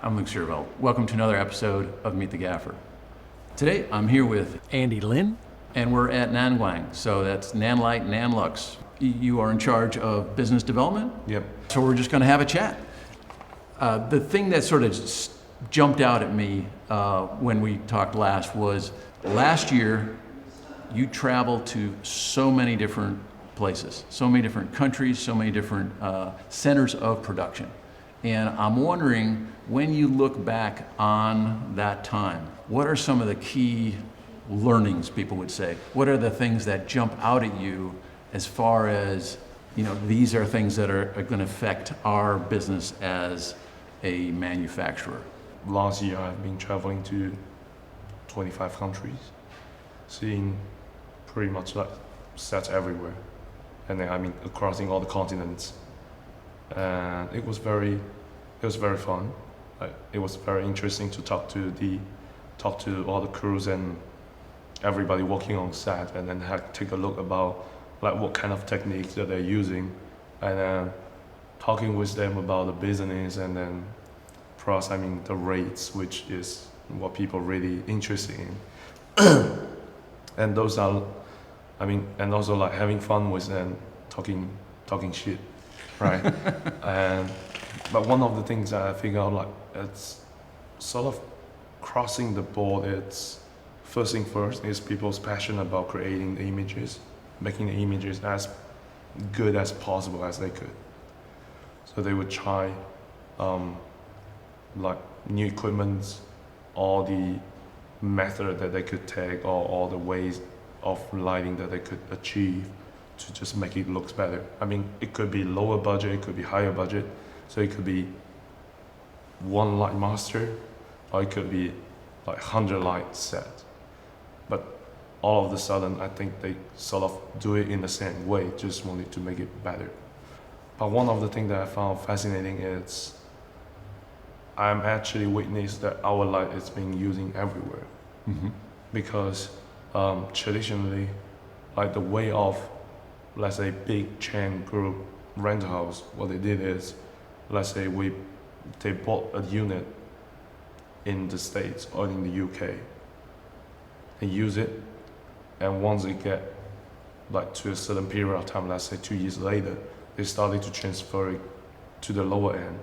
I'm Luke Shervell. Welcome to another episode of Meet the Gaffer. Today I'm here with Andy Lin. and we're at Nanlite, so that's Nanlite and Nanlux. You are in charge of business development? Yep. So we're just going to have a chat. The thing that sort of jumped out at me when we talked last was last year you traveled to so many different places, so many different countries, so many different centers of production. And I'm wondering, when you look back on that time, what are some of the key learnings, people would say? What are the things that jump out at you as far as, these are things that are going to affect our business as a manufacturer? Last year I've been traveling to 25 countries, seeing pretty much like sets everywhere. And then crossing all the continents. And it was very fun. It was very interesting to talk to all the crews and everybody working on set, and then take a look about what kind of techniques that they're using, and then talking with them about the business, and then plus the rates, which is what people really interested in. And those are, and also having fun with them, talking shit, right? But one of the things that I figure out, it's sort of crossing the board. It's first thing first is people's passion about creating the images, making the images as good as possible as they could. So they would try new equipment, all the method that they could take, or all the ways of lighting that they could achieve to just make it look better. It could be lower budget, it could be higher budget. So it could be one light master, or it could be 100 light set. But all of a sudden, I think they sort of do it in the same way, just wanted to make it better. But one of the things that I found fascinating is I'm actually witnessed that our light is being used everywhere. Mm-hmm. Because traditionally, the way of, let's say, big chain group rental house, what they did is, let's say they bought a unit in the States or in the UK. They use it, and once they get to a certain period of time, let's say 2 years later, they started to transfer it to the lower end,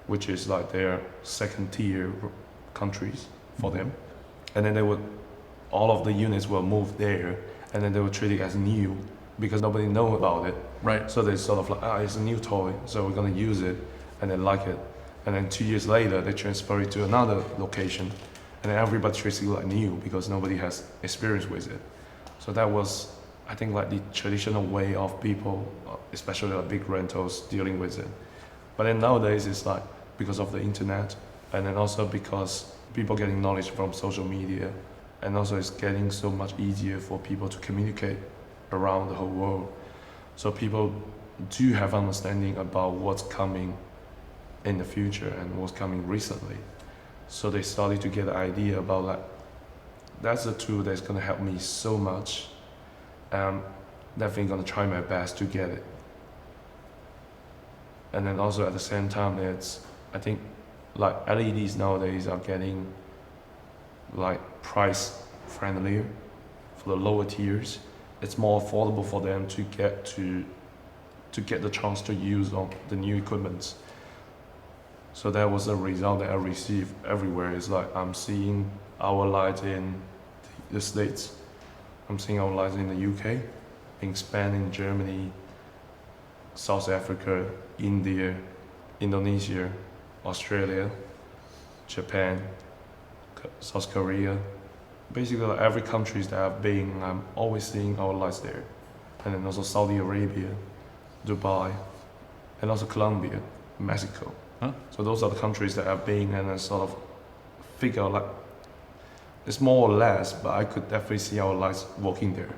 which is their second tier countries for them. And then all of the units will move there, and then they will treat it as new because nobody know about it. Right. So they sort of it's a new toy, so we're gonna use it, and they like it. And then 2 years later, they transfer it to another location, and then everybody treats it like new because nobody has experience with it. So that was, I think, the traditional way of people, especially big rentals, dealing with it. But then nowadays, it's because of the internet, and then also because people getting knowledge from social media, and also it's getting so much easier for people to communicate around the whole world. So people do have understanding about what's coming in the future and what's coming recently. So they started to get an idea about that's a tool that's gonna help me so much. Definitely gonna try my best to get it. And then also at the same time, I think LEDs nowadays are getting price friendlier for the lower tiers. It's more affordable for them to get the chance to use on the new equipment. So that was a result that I received everywhere. It's I'm seeing our lights in the States, I'm seeing our lights in the UK, in Spain, in Germany, South Africa, India, Indonesia, Australia, Japan, South Korea. Basically, every country that I've been, I'm always seeing our lights there. And then also Saudi Arabia, Dubai, and also Colombia, Mexico. Huh? So those are the countries that I've been, and I sort of figure out it's more or less, but I could definitely see our lights working there,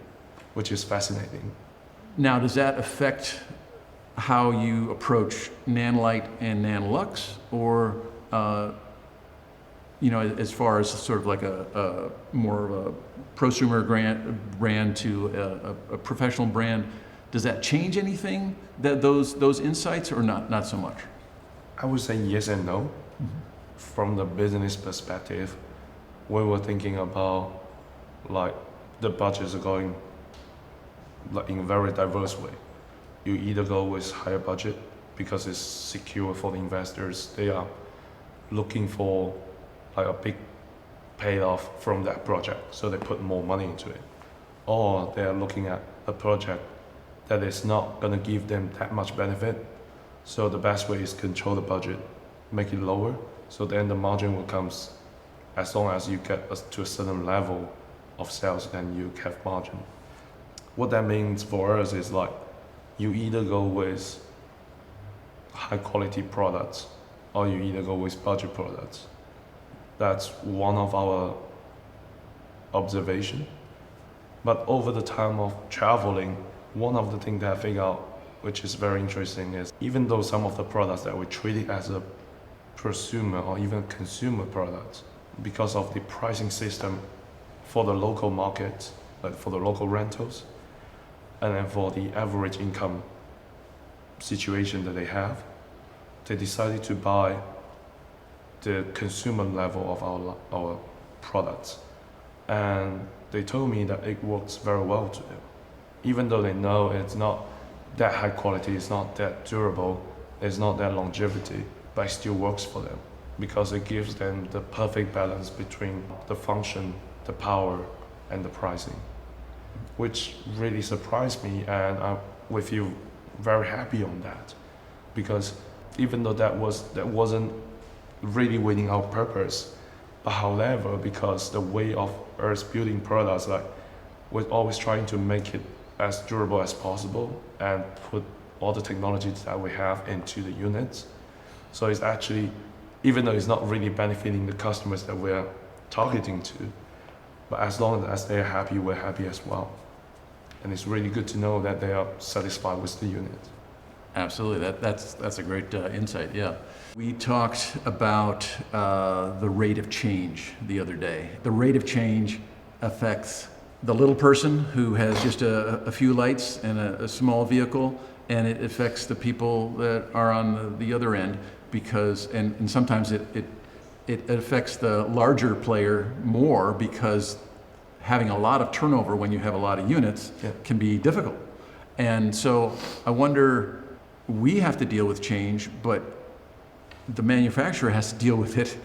which is fascinating. Now, does that affect how you approach Nanlite and Nanlux, or as far as sort of a more of a prosumer brand to a professional brand? Does that change anything, that those insights, or not so much? I would say yes and no. from the business perspective, we were thinking about like the budgets are going like in a very diverse way. You either go with higher budget because it's secure for the investors. They are looking for like a big payoff from that project, so they put more money into it. Or they are looking at a project that is not going to give them that much benefit. So the best way is control the budget, make it lower. So then the margin will come as long as you get to a certain level of sales, then you have margin. What that means for us is like you either go with high quality products or you either go with budget products. That's one of our observation. But over the time of traveling, one of the things that I figure out, which is very interesting, is even though some of the products that we treat it as a prosumer or even consumer products, because of the pricing system for the local market, like for the local rentals, and then for the average income situation that they have, they decided to buy the consumer level of our products. And they told me that it works very well to them. Even though they know it's not that high quality, it's not that durable, it's not that longevity, but it still works for them because it gives them the perfect balance between the function, the power, and the pricing, which really surprised me, and we feel very happy on that, because even though that wasn't really within our purpose, but however, because the way of us building products, like we're always trying to make it as durable as possible and put all the technologies that we have into the units. So it's actually, even though it's not really benefiting the customers that we're targeting to, but as long as they're happy, we're happy as well. And it's really good to know that they are satisfied with the unit. Absolutely, that's a great insight, yeah. We talked about the rate of change the other day. The rate of change affects the little person who has just a few lights and a small vehicle, and it affects the people that are on the other end, because, and sometimes it affects the larger player more, because having a lot of turnover when you have a lot of units can be difficult. And so I wonder, we have to deal with change, but the manufacturer has to deal with it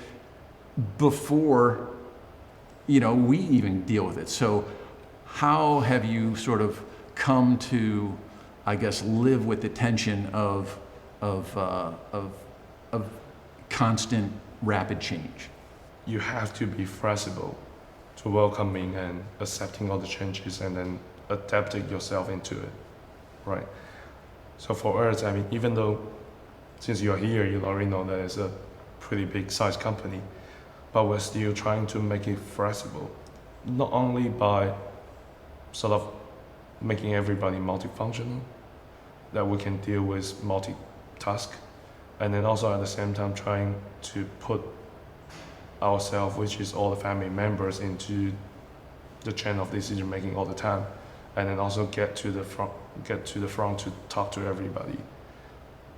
before, we even deal with it. So how have you sort of come to, I guess, live with the tension of constant rapid change? You have to be flexible to welcoming and accepting all the changes and then adapting yourself into it, right? So for us, I mean, even though since you're here, you already know that it's a pretty big size company, but we're still trying to make it flexible, not only by sort of making everybody multifunctional, that we can deal with multitask, and then also at the same time trying to put ourselves, which is all the family members, into the chain of decision making all the time, and then also get to the front to talk to everybody,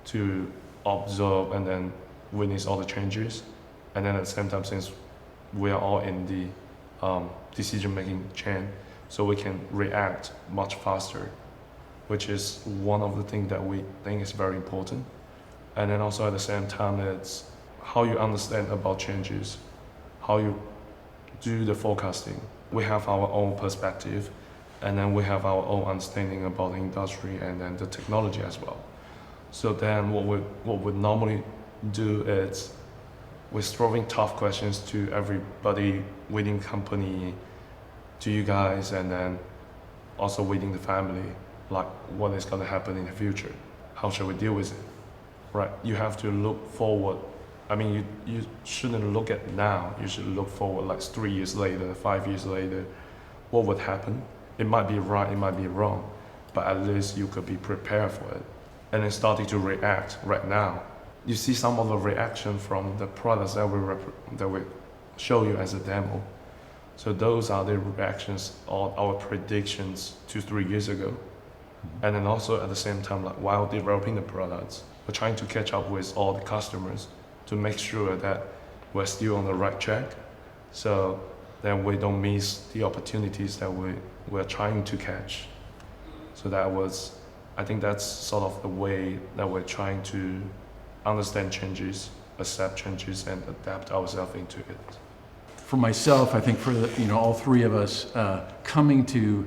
to observe and then witness all the changes, and then at the same time, since we are all in the decision making chain, so we can react much faster, which is one of the things that we think is very important. And then also at the same time, it's how you understand about changes, how you do the forecasting. We have our own perspective, and then we have our own understanding about the industry and then the technology as well. So then what we normally do is we're throwing tough questions to everybody within company, to you guys, and then also within the family, like what is going to happen in the future? How should we deal with it? Right? You have to look forward. I mean, you shouldn't look at now. You should look forward, like 3 years later, 5 years later, what would happen? It might be right, it might be wrong, but at least you could be prepared for it. And then starting to react right now. You see some of the reaction from the products that we show you as a demo. So those are the reactions or our predictions 2-3 years ago. And then also at the same time, like while developing the products, we're trying to catch up with all the customers to make sure that we're still on the right track. So then we don't miss the opportunities that we're trying to catch. So I think that's sort of the way that we're trying to understand changes, accept changes, and adapt ourselves into it. For myself, I think for all three of us, coming to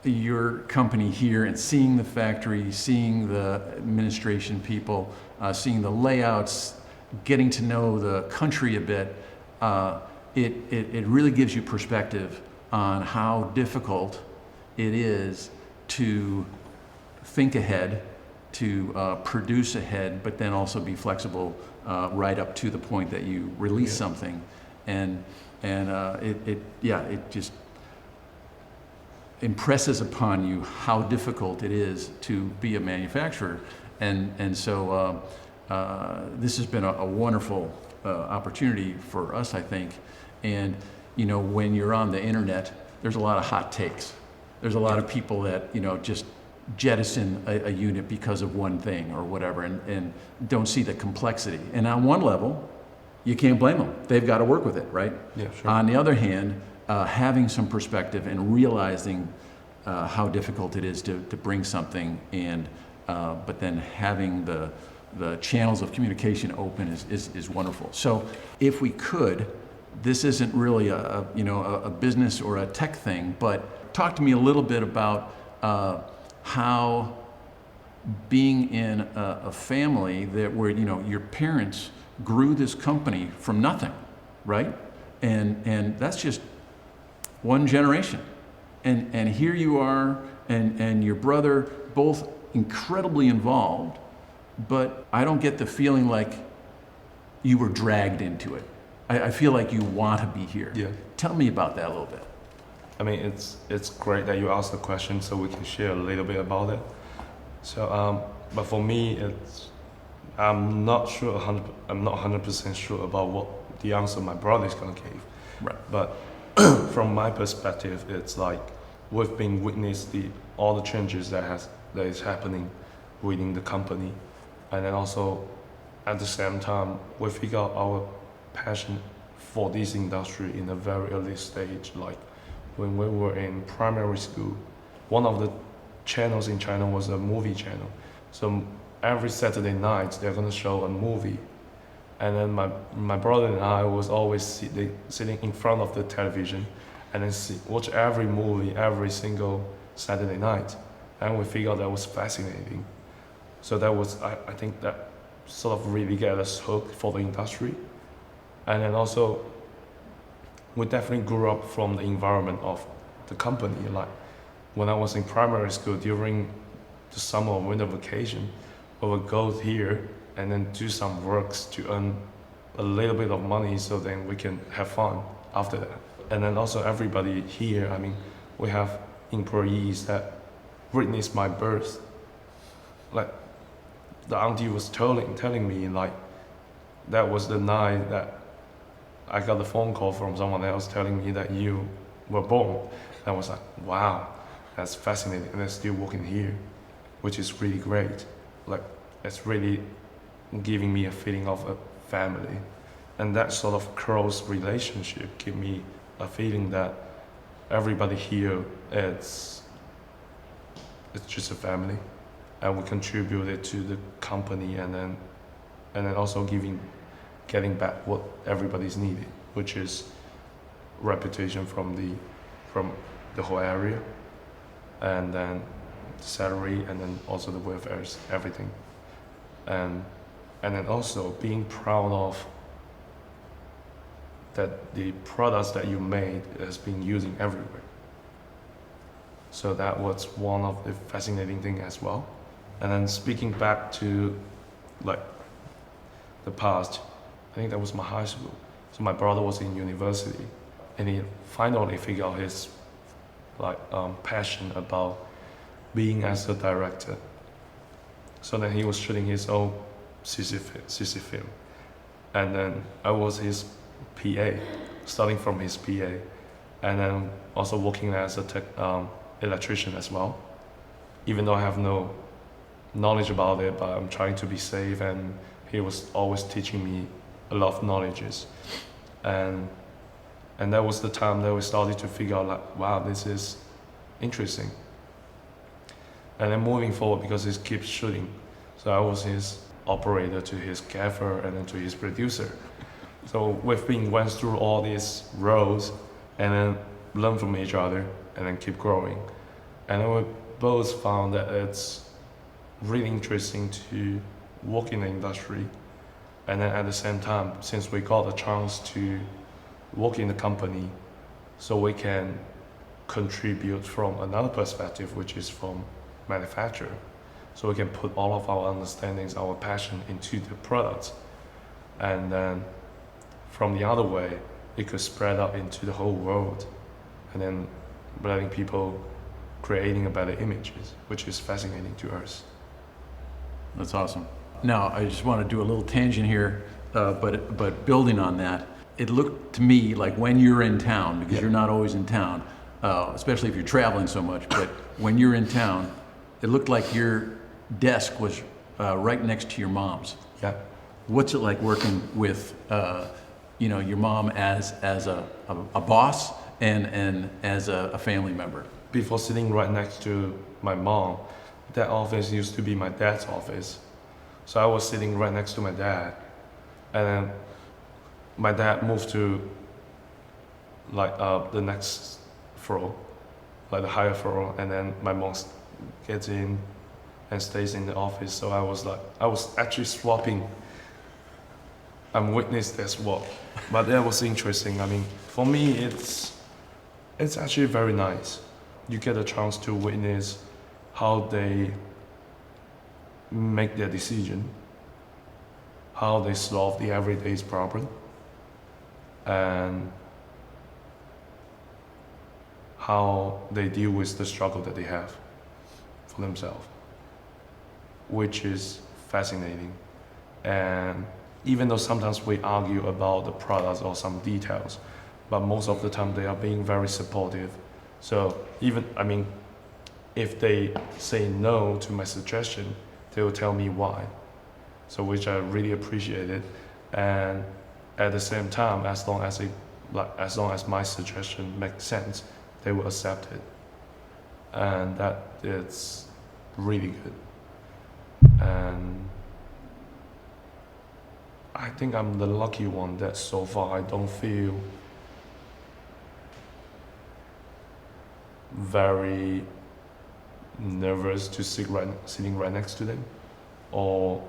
your company here and seeing the factory, seeing the administration people, seeing the layouts, getting to know the country a bit, it really gives you perspective on how difficult it is to think ahead, to produce ahead, but then also be flexible right up to the point that you release something. And it just impresses upon you how difficult it is to be a manufacturer. And so this has been a wonderful opportunity for us, I think. And when you're on the internet, there's a lot of hot takes. There's a lot of people that just jettison a unit because of one thing or whatever, and don't see the complexity. And on one level, you can't blame them. They've got to work with it, right? Yeah, sure. On the other hand, having some perspective and realizing how difficult it is to bring something, and but then having the channels of communication open is wonderful. So if we could, this isn't really a business or a tech thing, but talk to me a little bit about how being in a family where your parents grew this company from nothing, right? And that's just one generation. And here you are, and your brother, both incredibly involved, but I don't get the feeling like you were dragged into it. I feel like you want to be here. Yeah. Tell me about that a little bit. I mean, it's great that you asked the question so we can share a little bit about it. So, but for me, I'm not 100% sure about what the answer my brother is gonna give. Right. But from my perspective, it's like we've been witnessing all the changes that is happening within the company, and then also at the same time we figure out our passion for this industry in a very early stage. Like when we were in primary school, one of the channels in China was a movie channel. So every Saturday night they're gonna show a movie, and then my brother and I was always sitting in front of the television and then watch every movie every single Saturday night, and we figured that was fascinating. So that was I think that sort of really got us hooked for the industry. And then also we definitely grew up from the environment of the company. Like when I was in primary school, during the summer or winter vacation, we would go here and then do some works to earn a little bit of money so then we can have fun after that. And then also everybody here, I mean, we have employees that witnessed my birth. Like the auntie was telling me like that was the night that I got the phone call from someone else telling me that you were born. And I was like, wow, that's fascinating. And they're still working here, which is really great. Like it's really giving me a feeling of a family. And that sort of close relationship give me a feeling that everybody here it's just a family, and we contributed to the company, and then also getting back what everybody's needed, which is reputation from the whole area, and then salary, and then also the welfare, everything, and then also being proud of that the products that you made has been using everywhere. So that was one of the fascinating things as well. And then speaking back to like the past, I think that was my high school. So my brother was in university, and he finally figured out his passion about being as a director. So then he was shooting his own CC film, and then I was his PA, starting from his PA, and then also working as a electrician as well. Even though I have no knowledge about it, but I'm trying to be safe, and he was always teaching me a lot of knowledges, and that was the time that we started to figure out like, wow, this is interesting. And then moving forward, because he keeps shooting, so I was his operator to his gaffer and then to his producer. So we've been went through all these roles and then learn from each other and then keep growing. And then we both found that it's really interesting to work in the industry. And then at the same time, since we got the chance to work in the company, so we can contribute from another perspective, which is from manufacturer. So we can put all of our understandings, our passion into the products. And then from the other way, it could spread out into the whole world. And then letting people creating a better images, which is fascinating to us. That's awesome. Now, I just want to do a little tangent here, but building on that, it looked to me like when you're in town, because you're not always in town, especially if you're traveling so much, but when you're in town, it looked like your desk was right next to your mom's. Yeah. What's it like working with, your mom as a boss and as a family member? Before sitting right next to my mom, that office used to be my dad's office. So I was sitting right next to my dad, and then my dad moved to like the next floor, like the higher floor, and then my mom gets in and stays in the office. So I was actually swapping. I'm witnessed that swap, but that was interesting. I mean, for me, it's actually very nice. You get a chance to witness how they make their decision, how they solve the everyday's problem, and how they deal with the struggle that they have for themselves, which is fascinating. And even though sometimes we argue about the products or some details, but most of the time they are being very supportive. So even, if they say no to my suggestion, they will tell me why. So which I really appreciated. And at the same time, as long as my suggestion makes sense, they will accept it. And that is really good. And I think I'm the lucky one that so far I don't feel very nervous to sitting right next to them, or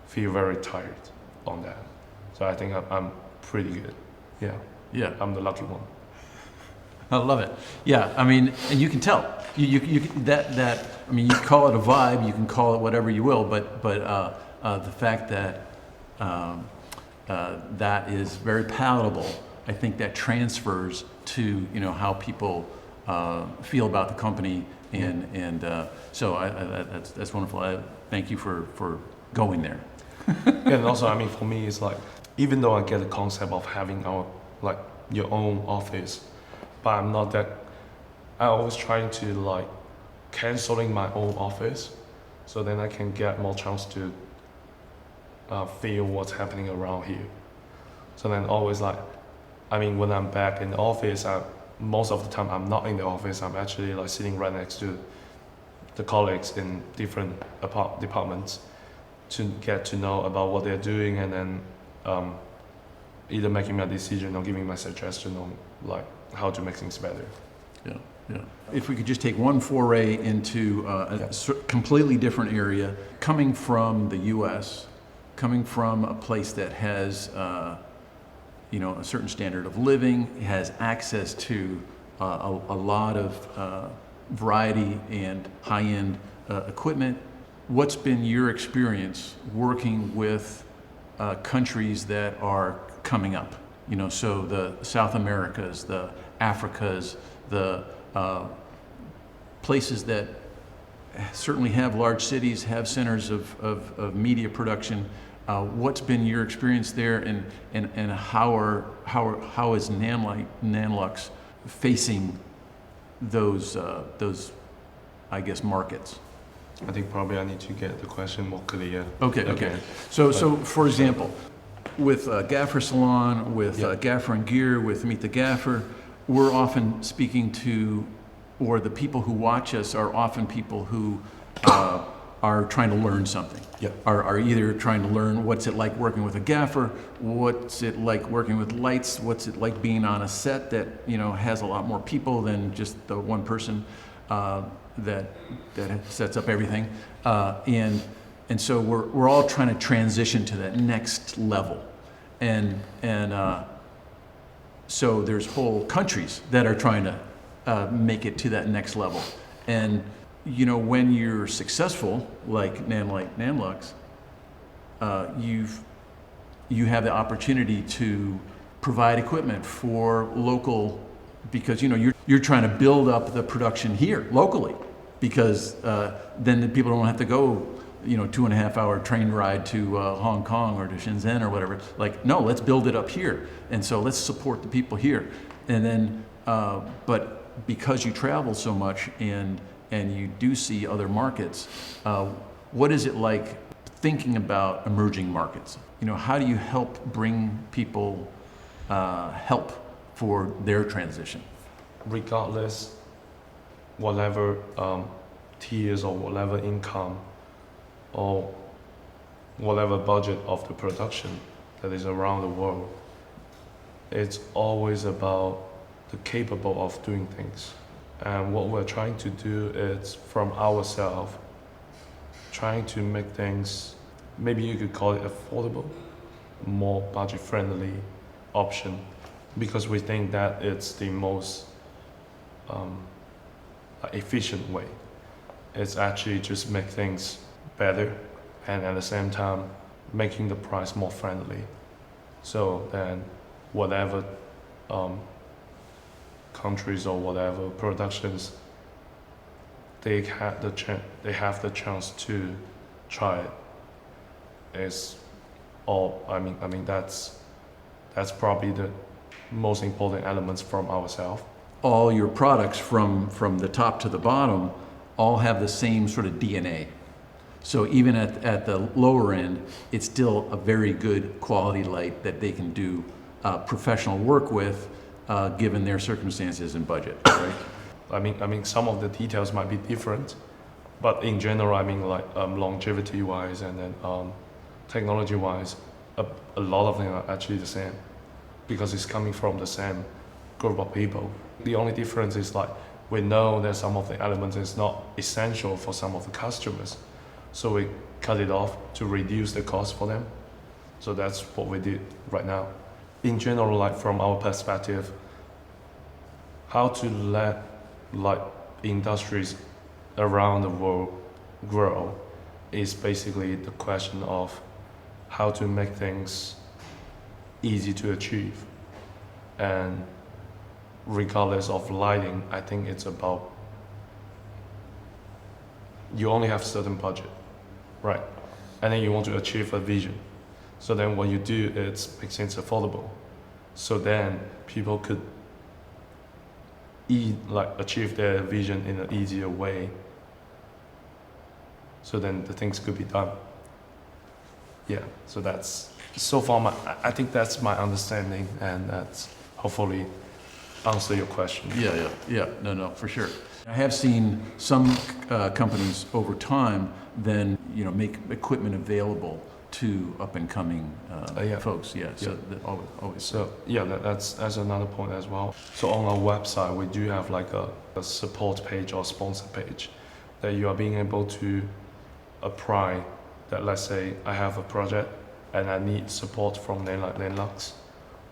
feel very tired on that. So I think I'm pretty good. Yeah, I'm the lucky one. I love it. Yeah, and you can tell. You call it a vibe, you can call it whatever you will, but the fact that that is very palatable, I think that transfers to how people feel about the company, and so that's wonderful. I thank you for going there. And also, for me, it's like, even though I get the concept of having your own office, but I'm not that. I always trying to canceling my own office, so then I can get more chance to feel what's happening around here. So then always when I'm back in the office, most of the time I'm not in the office. I'm actually sitting right next to the colleagues in different departments to get to know about what they're doing, and then either making my decision or giving my suggestion on how to make things better. Yeah. If we could just take one foray into completely different area, coming from the U.S., coming from a place that has a certain standard of living, has access to a lot of variety and high-end equipment. What's been your experience working with countries that are coming up? So the South Americas, the Africas, the places that certainly have large cities, have centers of media production. What's been your experience there, and how is Nanlite and Nanlux facing those markets? I think probably I need to get the question more clear. Okay. again. So for example, with Gaffer Salon, with Yeah. Gaffer and Gear, with Meet the Gaffer, we're often speaking to, or the people who watch us are often people who are trying to learn something. Yeah. Are either trying to learn what's it like working with a gaffer, what's it like working with lights, what's it like being on a set that has a lot more people than just the one person that sets up everything, and so we're all trying to transition to that next level, and so there's whole countries that are trying to make it to that next level, and when you're successful, like Nanlite, Nanlux, you have the opportunity to provide equipment for local, because you're trying to build up the production here locally, because then the people don't have to go 2.5 hour train ride to Hong Kong or to Shenzhen or whatever. Like, no, let's build it up here, and so let's support the people here, and then but because you travel so much and you do see other markets, what is it like thinking about emerging markets? How do you help bring people help for their transition? Regardless, whatever tiers or whatever income or whatever budget of the production that is around the world, it's always about the capable of doing things. And what we're trying to do is from ourselves, trying to make things, maybe you could call it affordable, more budget-friendly option, because we think that it's the most efficient way. It's actually just make things better, and at the same time making the price more friendly. So then whatever countries or whatever productions, they have the chance to try it. It's all, I mean that's probably the most important elements from ourselves. All your products from the top to the bottom all have the same sort of DNA. So even at the lower end, it's still a very good quality light that they can do professional work with, given their circumstances and budget, right? I mean, some of the details might be different, but in general, I mean, like longevity-wise and then technology-wise, a lot of them are actually the same, because it's coming from the same group of people. The only difference is like we know that some of the elements is not essential for some of the customers, so we cut it off to reduce the cost for them. So that's what we did right now. In general, like from our perspective, how to let like industries around the world grow is basically the question of how to make things easy to achieve. And regardless of lighting, I think it's about you only have certain budget, right? And then you want to achieve a vision. So then what you do is make things affordable. So then people could achieve their vision in an easier way. So then the things could be done. Yeah, so that's so far I think that's my understanding, and that's hopefully answer your question. Yeah, no, for sure. I have seen some companies over time then make equipment available to up and coming folks. Yeah, so always. So yeah, that's another point as well. So on our website, we do have like a support page or sponsor page that you are being able to apply. That let's say I have a project and I need support from Nanlite, Nanlux,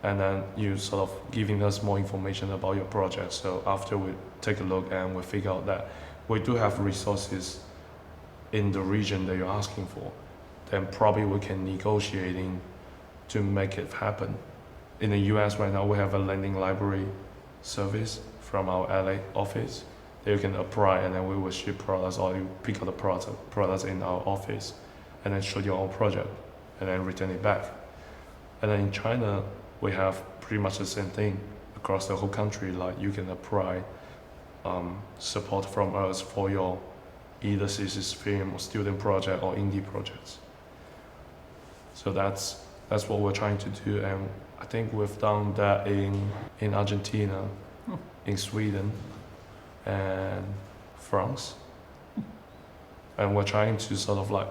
and then you sort of giving us more information about your project. So after we take a look and we figure out that we do have resources in the region that you're asking for, then probably we can negotiating to make it happen. In the US right now, we have a lending library service from our LA office. You can apply and then we will ship products, or you pick up the products in our office and then show your own project and then return it back. And then in China, we have pretty much the same thing across the whole country. Like you can apply support from us for your either thesis film or student project or indie projects. So that's what we're trying to do, and I think we've done that in Argentina, in Sweden, and France. And we're trying to sort of like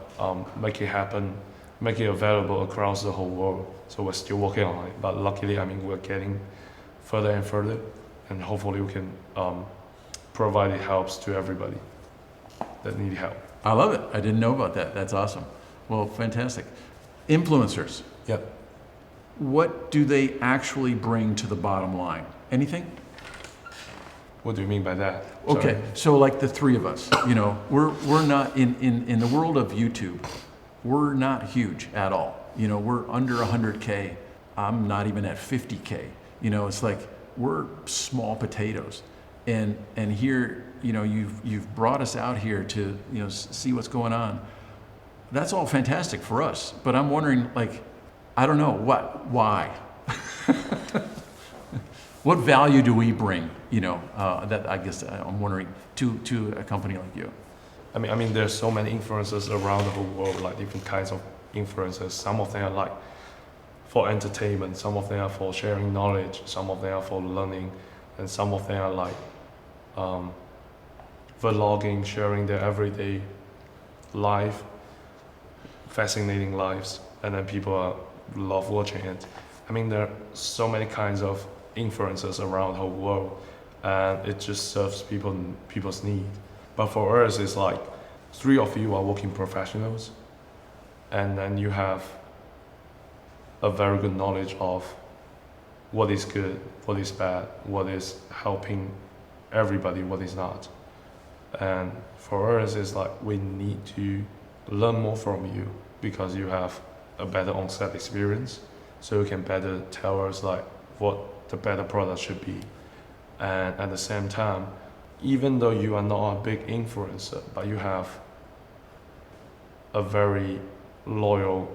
make it happen, make it available across the whole world. So we're still working on it, but luckily, I mean, we're getting further and further, and hopefully we can provide it helps to everybody that need help. I love it. I didn't know about that. That's awesome. Well, fantastic. Influencers. Yep. What do they actually bring to the bottom line? Anything? What do you mean by that? Okay, Sorry. so like the three of us, you know, we're not in the world of YouTube, we're not huge at all. You know, we're under 100K. I'm not even at 50K. You know, it's like we're small potatoes. And here, you know, you've brought us out here to, you know, see what's going on. That's all fantastic for us, but I'm wondering, like, I don't know, why? What value do we bring, you know, that I guess I'm wondering to a company like you? I mean, there's so many influencers around the whole world, like different kinds of influencers. Some of them are like for entertainment, some of them are for sharing knowledge, some of them are for learning, and some of them are like vlogging, sharing their everyday life, fascinating lives, and then people love watching it. I mean, there are so many kinds of influencers around the whole world, and it just serves people's need. But for us, it's like three of you are working professionals, and then you have a very good knowledge of what is good, what is bad, what is helping everybody, what is not. And for us, it's like we need to learn more from you because you have a better on-set experience, so you can better tell us like what the better product should be. And at the same time, even though you are not a big influencer, but you have a very loyal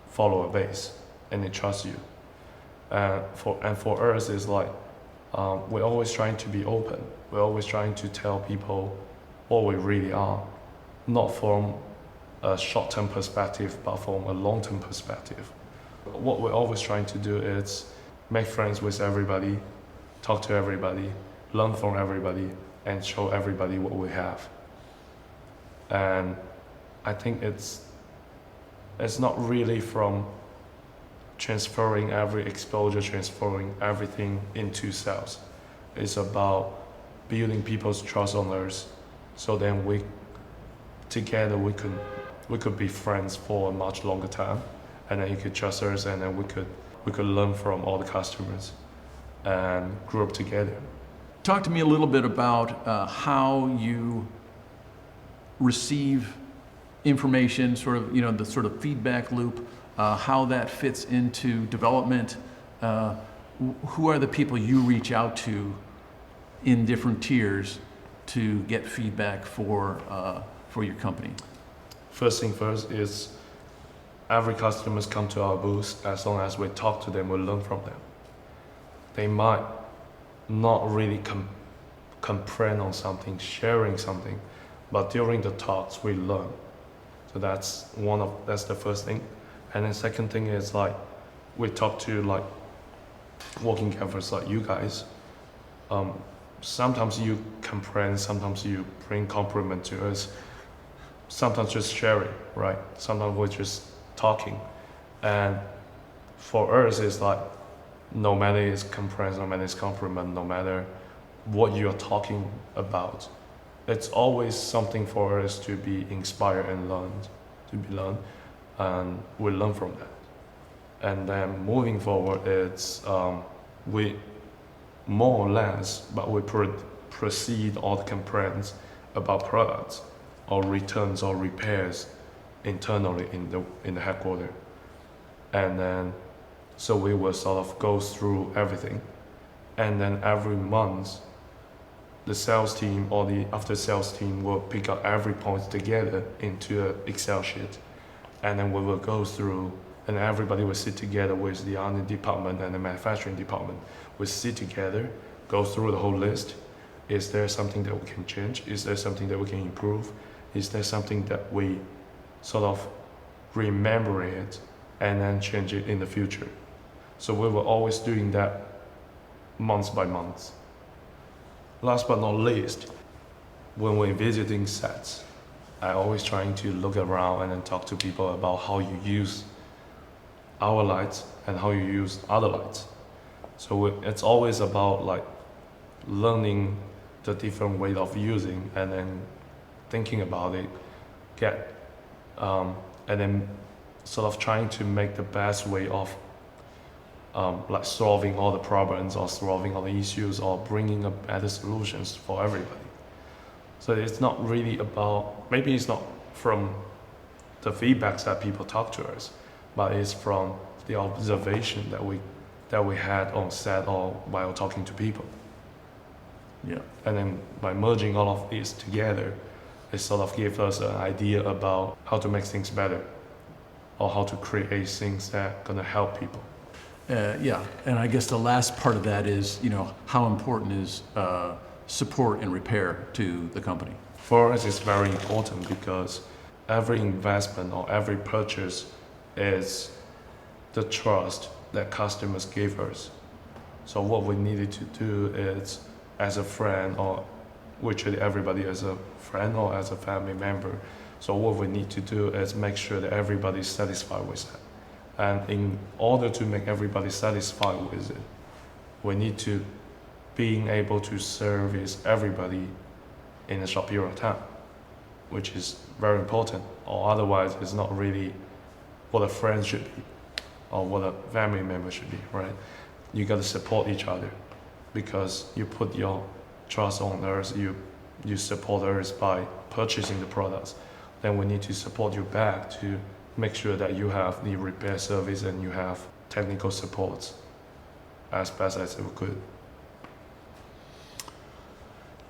follower base and they trust you. And for us, it's like we're always trying to be open. We're always trying to tell people what we really are, not from a short-term perspective, but from a long-term perspective. What we're always trying to do is make friends with everybody, talk to everybody, learn from everybody, and show everybody what we have. And I think it's not really from transferring every exposure, transferring everything into sales. It's about building people's trust on us, so then together we could be friends for a much longer time, and then you could trust us, and then we could learn from all the customers and grow up together. Talk to me a little bit about how you receive information, sort of, you know, the sort of feedback loop, how that fits into development. Who are the people you reach out to in different tiers to get feedback for your company? First thing first is every customers come to our booth. As long as we talk to them, we learn from them. They might not really comprehend on something, sharing something, but during the talks we learn. So that's the first thing. And then second thing is like we talk to like working campers like you guys. Sometimes you comprehend, sometimes you bring compliment to us, sometimes just sharing, right? Sometimes we're just talking. And for us it's like no matter it's comprehend, no matter it's compliment, no matter what you're talking about, it's always something for us to be inspired and learned, and we learn from that. And then moving forward, it's we more or less, but we proceed all the complaints about products or returns or repairs internally in the headquarters. And then so we will sort of go through everything, and then every month the sales team or the after sales team will pick up every point together into an Excel sheet, and then we will go through, and everybody will sit together with the R&D department and the manufacturing department. We sit together, go through the whole list. Is there something that we can change? Is there something that we can improve? Is there something that we sort of remember it and then change it in the future? So we were always doing that month by month. Last but not least, when we're visiting sets, I always trying to look around and then talk to people about how you use our lights and how you use other lights. So it's always about like learning the different way of using and then thinking about it, and then sort of trying to make the best way of like solving all the problems or solving all the issues or bringing up better solutions for everybody. So it's not really about, maybe it's not from the feedbacks that people talk to us, but it's from the observation that we had on set or while talking to people. Yeah. And then by merging all of these together, it sort of gave us an idea about how to make things better or how to create things that are gonna help people. Yeah, and I guess the last part of that is, how important is support and repair to the company? For us, it's very important because every investment or every purchase is the trust that customers give us. So what we needed to do is, as a friend, or we treat everybody as a friend or as a family member. So what we need to do is make sure that everybody's satisfied with that. And in order to make everybody satisfied with it, we need to being able to service everybody in a short period of time, which is very important, or otherwise it's not really what a friend should be or what a family member should be, right? You got to support each other because you put your trust on us, you support us by purchasing the products. Then we need to support you back to make sure that you have the repair service and you have technical support as best as we could.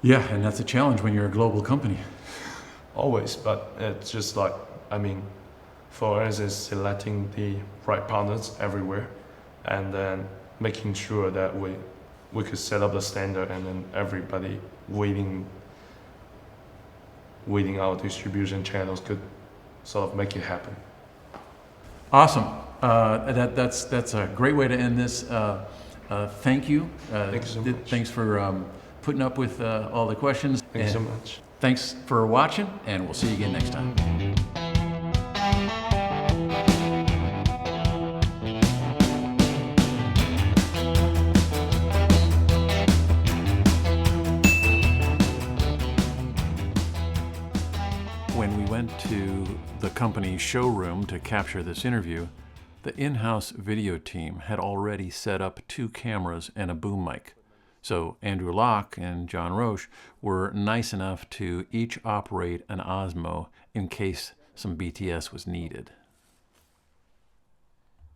Yeah, and that's a challenge when you're a global company. Always, but it's just like, for us it's selecting the right partners everywhere and then making sure that we could set up the standard and then everybody waiting our distribution channels could sort of make it happen. Awesome. That's a great way to end this. Thank you. Thank you so much. Thanks for putting up with all the questions. Thank you so much. Thanks for watching, and we'll see you again next time. When we went to the company showroom to capture this interview, the in-house video team had already set up 2 cameras and a boom mic. So Andrew Locke and John Roche were nice enough to each operate an Osmo in case some BTS was needed.